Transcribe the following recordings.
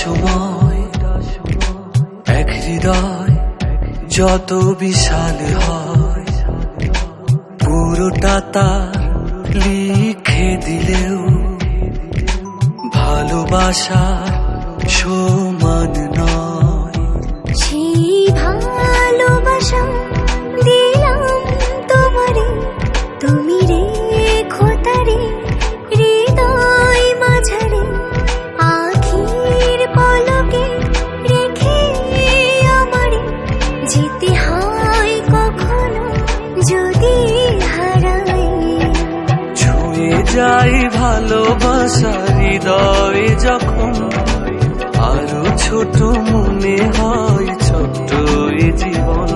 সময় এক হৃদয় যত বিশাল হয়, পুরোটা তার লিখে দিলেও ভালোবাসার সমান নয়। সেই ভালোবাসা দিলাম তোমারে, তুমি রেখো তারে হৃদয় মাঝারে, আখির পলকে রেখে আমারে যেতে হয় কখনো যদি হারাই। ছুঁয়ে যাই ভালোবাসা হৃদয় যখন, আরো ছোট মনে হয় ছোট্ট এ জীবন।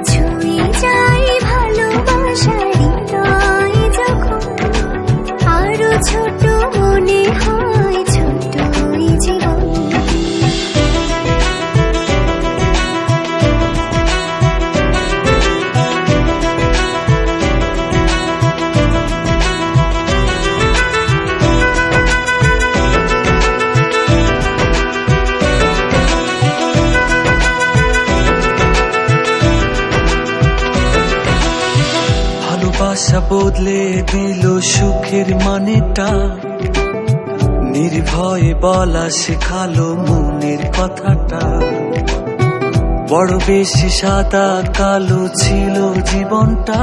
ছুঁয়ে যাই ভালোবাসা হৃদয় যখন, আরো ছোট মনে হয় ছোট্ট এই জীবন। ভালোবাসা বদলে দিল সুখের মানেটা, নির্ভয়ে বলা শেখালো মনের কথাটা। বড় বেশি সাদা কালো ছিল জীবনটা,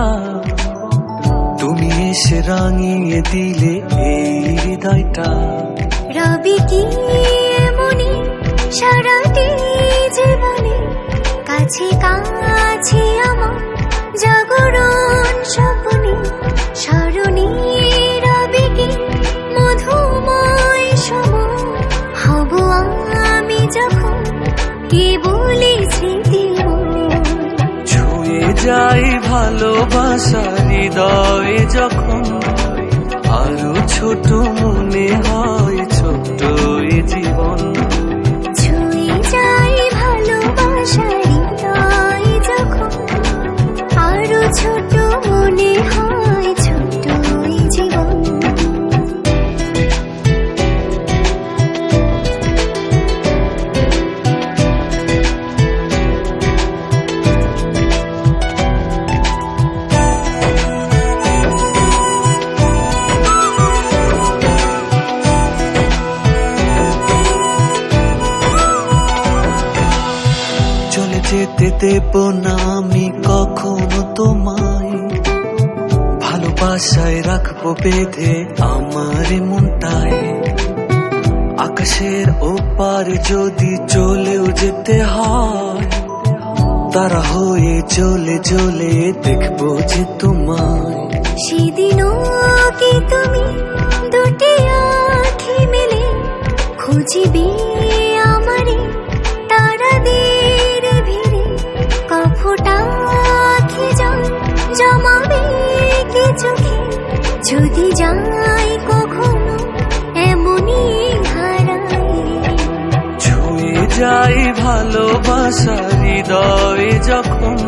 তুমি এসে রাঙিয়ে দিলে এই হৃদয়টা। রবি কি এমনি সারাটি জীবনে কাছে কাছে আমার জাগরণ স্বপ্নে স্মরণে রবি কি মধুময় সময় হব আমি যখন কেবলই স্মৃতি। ছুঁয়ে যাই ভালোবাসা হৃদয় যখন, আরো ছোট মনে হয় ছোট্ট এ জীবন। ছুঁয়ে যাই ভালোবাসা হৃদয় যখন, আরো ছোট মনে হয় ছোট্ট এই জীবন। চলে যেতে দেব না আমি কখনো তোমায়, ভালোবাসায় রাখবো বেঁধে আমার মনটায়। আকাশের ওপার যদি চলেও যেতে হয়, তারা হয়ে চলে চলে দেখবো যে তোমায়। সেদিনও কি তুমি দুটি আঁখি মেলে খুঁজিবে আমারে তারাদের ভিড়ে, কফোটা আঁখি জল জমাবে কি চোখে যদি যাই কখনো এমনই হারাই। ছুঁয়ে যাই ভালোবাসা হৃদয় যখন,